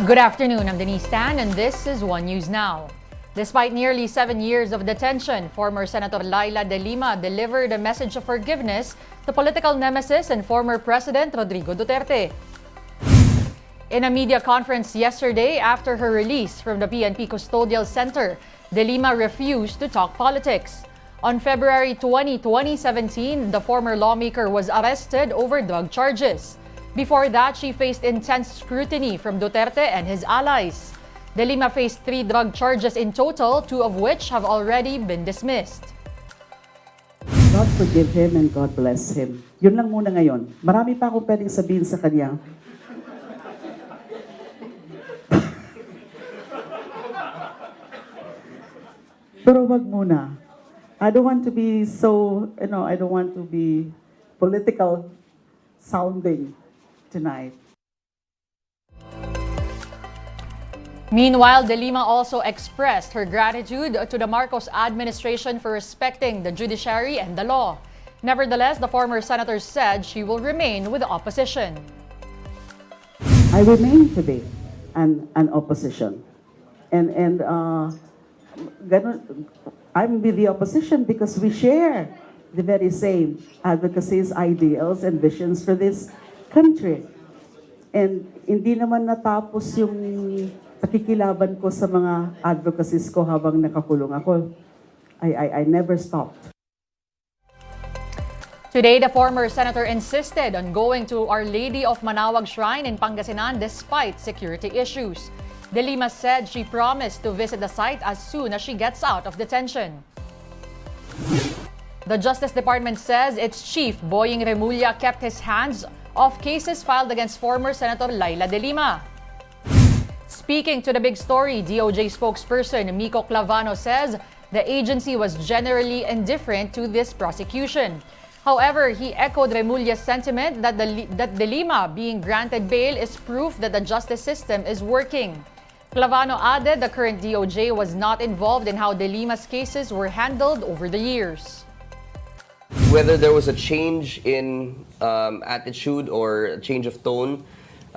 Good afternoon, I'm Denise Tan, and this is One News Now. Despite nearly 7 years of detention, former Senator Laila de Lima delivered a message of forgiveness to political nemesis and former President Rodrigo Duterte. In a media conference yesterday after her release from the PNP Custodial Center, de Lima refused to talk politics. On February 20, 2017, the former lawmaker was arrested over drug charges. Before that, she faced intense scrutiny from Duterte and his allies. De Lima faced 3 drug charges in total, 2 of which have already been dismissed. God forgive him and God bless him. Yun lang muna ngayon. Marami pa akong pwedeng sabihin sa kanya. Pero wag muna. I don't want to be so, I don't want to be political sounding tonight. Meanwhile, de Lima also expressed her gratitude to the Marcos administration for respecting the judiciary and the law. Nevertheless, the former senator said she will remain with the opposition. I remain today an opposition. I'm with the opposition because we share the very same advocacies, ideals, and visions for this country. And hindi naman natapos yung pakikilaban ko sa mga advocacies ko habang nakakulong ako. I never stopped. Today, the former senator insisted on going to Our Lady of Manaoag Shrine in Pangasinan despite security issues. De Lima said she promised to visit the site as soon as she gets out of detention. The Justice Department says its chief, Boying Remulla, kept his hands off cases filed against former Senator Laila de Lima. Speaking to the big story, DOJ spokesperson Miko Clavano says the agency was generally indifferent to this prosecution. However, he echoed Remulla's sentiment that de Lima being granted bail is proof that the justice system is working. Clavano added the current DOJ was not involved in how de Lima's cases were handled over the years. Whether there was a change in attitude or a change of tone,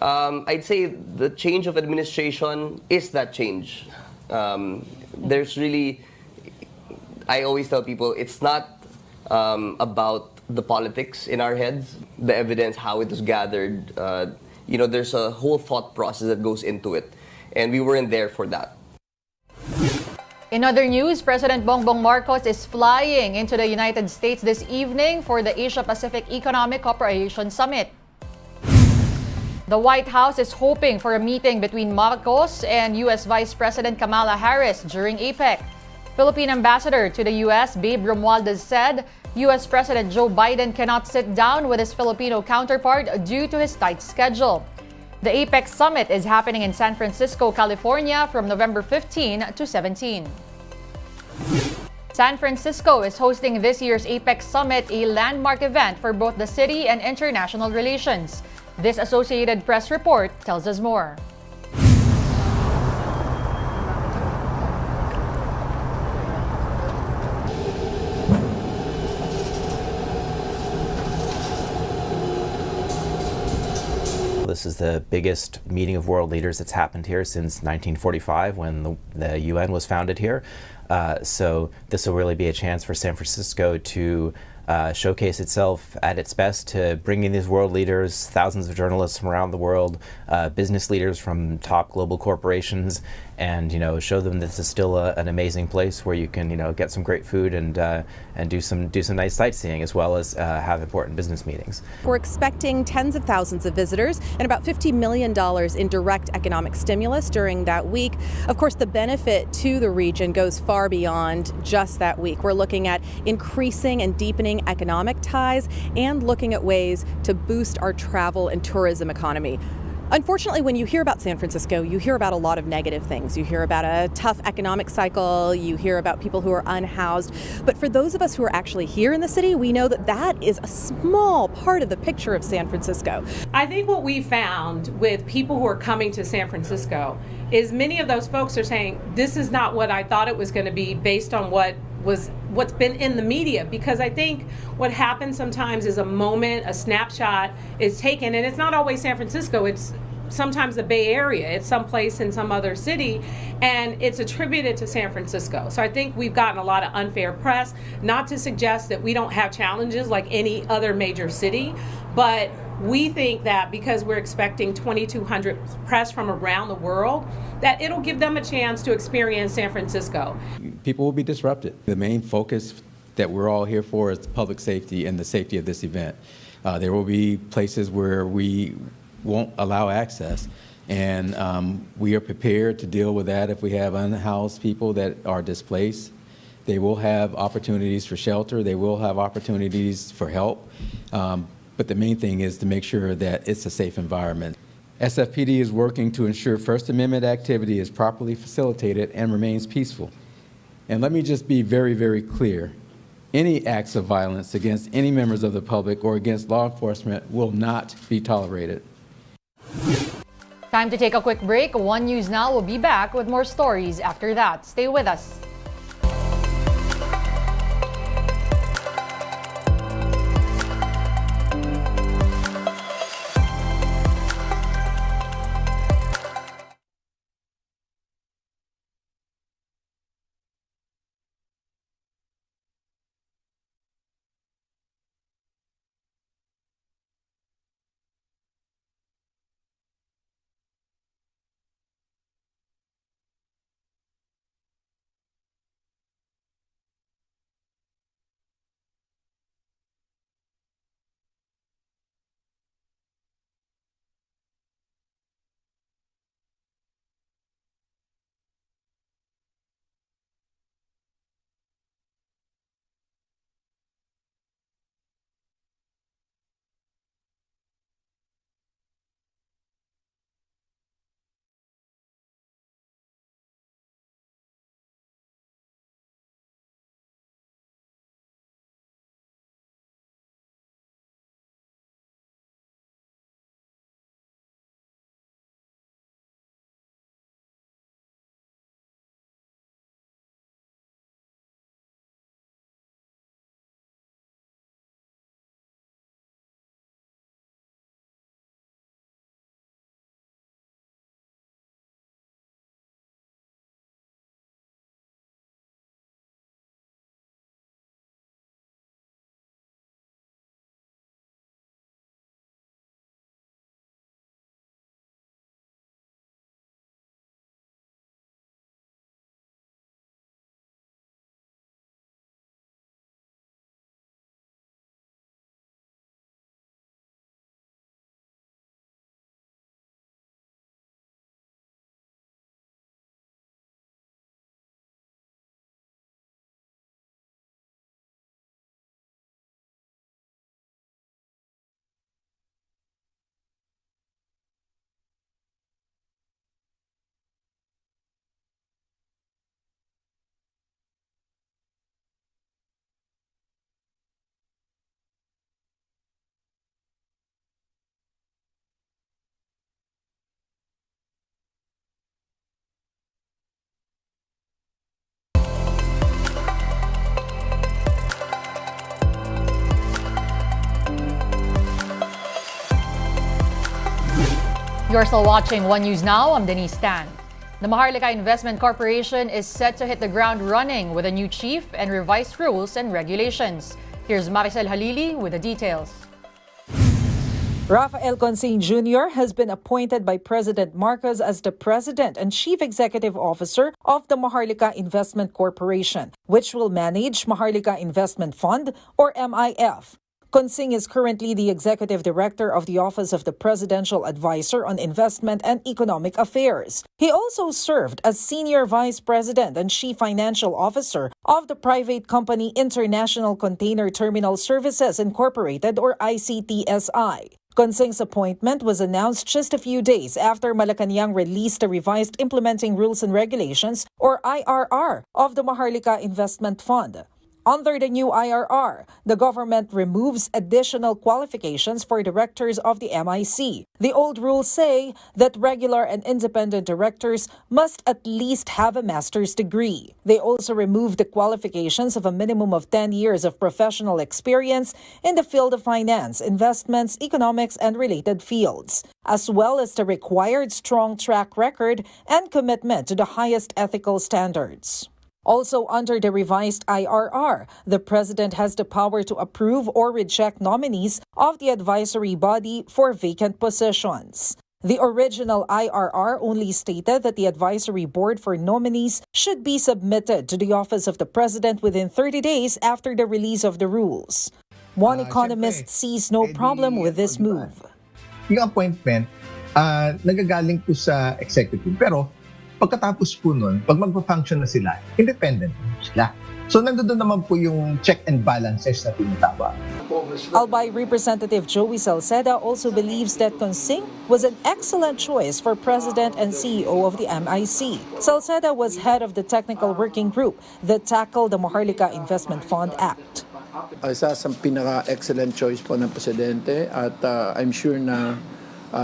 I'd say the change of administration is that change. There's really, I always tell people, it's not about the politics in our heads, the evidence, how it was gathered. There's a whole thought process that goes into it. And we weren't there for that. In other news, President Bongbong Marcos is flying into the United States this evening for the Asia-Pacific Economic Cooperation Summit. The White House is hoping for a meeting between Marcos and U.S. Vice President Kamala Harris during APEC. Philippine Ambassador to the U.S., Babe Romualdez, said U.S. President Joe Biden cannot sit down with his Filipino counterpart due to his tight schedule. The APEC Summit is happening in San Francisco, California from November 15 to 17. San Francisco is hosting this year's APEC Summit, a landmark event for both the city and international relations. This Associated Press report tells us more. This is the biggest meeting of world leaders that's happened here since 1945 when the UN was founded here. So this will really be a chance for San Francisco to showcase itself at its best, to bring in these world leaders, thousands of journalists from around the world, business leaders from top global corporations, and show them this is still an amazing place where you can get some great food and do some nice sightseeing, as well as have important business meetings. We're expecting tens of thousands of visitors and about $50 million in direct economic stimulus during that week. Of course, the benefit to the region goes far beyond just that week. We're looking at increasing and deepening economic ties and looking at ways to boost our travel and tourism economy. Unfortunately, when you hear about San Francisco, you hear about a lot of negative things. You hear about a tough economic cycle, you hear about people who are unhoused. But for those of us who are actually here in the city, we know that that is a small part of the picture of San Francisco. I think what we found with people who are coming to San Francisco is many of those folks are saying, this is not what I thought it was going to be based on what's been in the media, because I think what happens sometimes is a moment, a snapshot is taken, and it's not always San Francisco, it's sometimes the Bay Area. It's someplace in some other city, and it's attributed to San Francisco. So I think we've gotten a lot of unfair press, not to suggest that we don't have challenges like any other major city, but we think that because we're expecting 2,200 press from around the world, that it'll give them a chance to experience San Francisco. People will be disrupted. The main focus that we're all here for is public safety and the safety of this event. There will be places where we won't allow access, and we are prepared to deal with that if we have unhoused people that are displaced. They will have opportunities for shelter. They will have opportunities for help. But the main thing is to make sure that it's a safe environment. SFPD is working to ensure First Amendment activity is properly facilitated and remains peaceful. And let me just be very, very clear. Any acts of violence against any members of the public or against law enforcement will not be tolerated. Time to take a quick break. One News Now will be back with more stories after that. Stay with us. You're still watching One News Now. I'm Denise Tan. The Maharlika Investment Corporation is set to hit the ground running with a new chief and revised rules and regulations. Here's Maricel Halili with the details. Rafael Consing Jr. has been appointed by President Marcos as the President and Chief Executive Officer of the Maharlika Investment Corporation, which will manage Maharlika Investment Fund, or MIF. Consing is currently the Executive Director of the Office of the Presidential Advisor on Investment and Economic Affairs. He also served as Senior Vice President and Chief Financial Officer of the private company International Container Terminal Services Incorporated, or ICTSI. Consing's appointment was announced just a few days after Malacanang released the revised Implementing Rules and Regulations, or IRR, of the Maharlika Investment Fund. Under the new IRR, the government removes additional qualifications for directors of the MIC. The old rules say that regular and independent directors must at least have a master's degree. They also remove the qualifications of a minimum of 10 years of professional experience in the field of finance, investments, economics, and related fields, as well as the required strong track record and commitment to the highest ethical standards. Also, under the revised IRR, the President has the power to approve or reject nominees of the advisory body for vacant positions. The original IRR only stated that the advisory board for nominees should be submitted to the office of the President within 30 days after the release of the rules. One economist sees no problem with this move. Yung appointment, nagagaling po sa executive, pero pagkatapos po nun, pag magpa-function na sila, independent sila. So nandoon naman po yung check and balances na tinatawag. Albay Representative Joey Salceda also believes that Consing was an excellent choice for President and CEO of the MIC. Salceda was head of the technical working group that tackled the Maharlika Investment Fund Act. Isa sa pinaka-excellent choice po ng Presidente at I'm sure na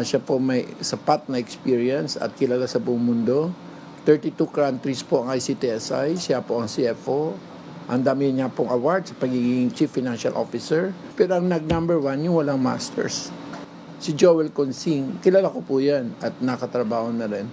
siya po may sapat na experience at kilala sa buong mundo. 32 countries po ang ICTSI, siya po ang CFO. Ang dami niya pong award sa pagiging Chief Financial Officer. Pero ang nag-number 1, yung walang masters. Si Joel Consing, kilala ko po yan at nakatrabaho na rin.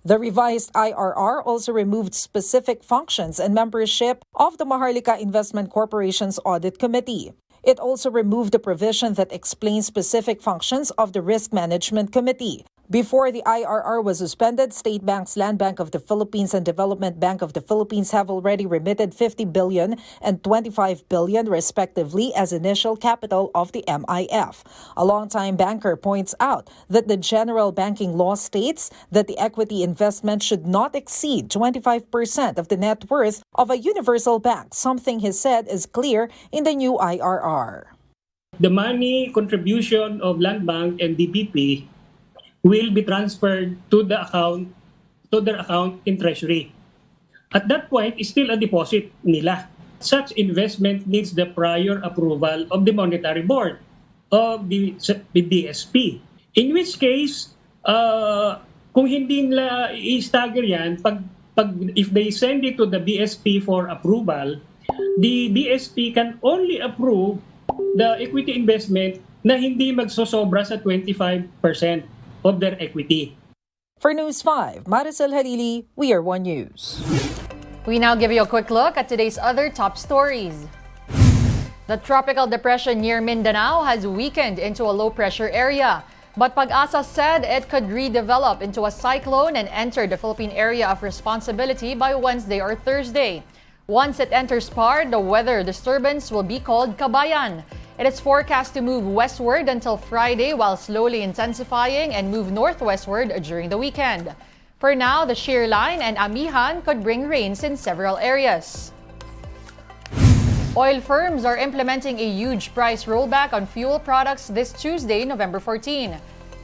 The revised IRR also removed specific functions and membership of the Maharlika Investment Corporation's Audit Committee. It also removed the provision that explains specific functions of the Risk Management Committee. Before the IRR was suspended, State Banks, Land Bank of the Philippines, and Development Bank of the Philippines have already remitted 50 billion and 25 billion respectively as initial capital of the MIF. A longtime banker points out that the general banking law states that the equity investment should not exceed 25% of the net worth of a universal bank, something he said is clear in the new IRR. The money contribution of Land Bank and DBP will be transferred to their account in Treasury. At that point, it's still a deposit nila. Such investment needs the prior approval of the Monetary Board of the BSP. In which case, kung hindi nila i-stagger yan, if they send it to the BSP for approval, the BSP can only approve the equity investment na hindi magsosobra sa 25% of their equity. For News 5, Maricel Harili, We Are One News. We now give you a quick look at today's other top stories. The tropical depression near Mindanao has weakened into a low-pressure area. But Pag-asa said it could redevelop into a cyclone and enter the Philippine area of responsibility by Wednesday or Thursday. Once it enters PAR, the weather disturbance will be called Kabayan. It is forecast to move westward until Friday while slowly intensifying and move northwestward during the weekend. For now, the shear line and amihan could bring rains in several areas. Oil firms are implementing a huge price rollback on fuel products this Tuesday, November 14.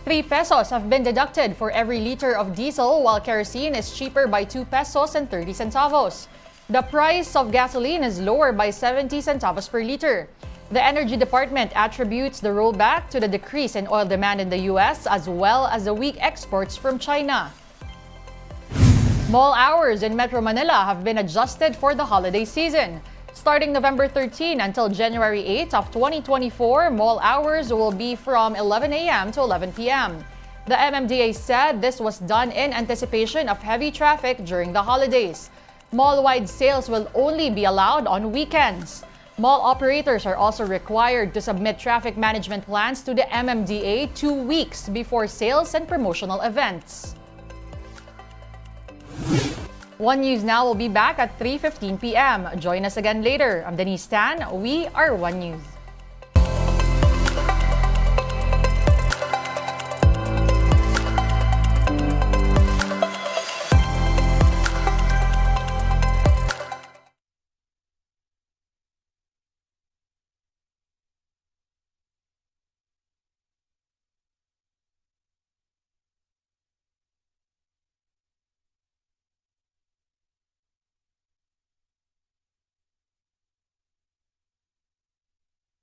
3 pesos have been deducted for every liter of diesel, while kerosene is cheaper by 2 pesos and 30 centavos. The price of gasoline is lower by 70 centavos per liter. The Energy Department attributes the rollback to the decrease in oil demand in the U.S. as well as the weak exports from China. Mall hours in Metro Manila have been adjusted for the holiday season. Starting November 13 until January 8 of 2024, mall hours will be from 11 a.m. to 11 p.m. The MMDA said this was done in anticipation of heavy traffic during the holidays. Mall-wide sales will only be allowed on weekends. Mall operators are also required to submit traffic management plans to the MMDA 2 weeks before sales and promotional events. One News Now will be back at 3:15 p.m. Join us again later. I'm Denise Tan. We are One News.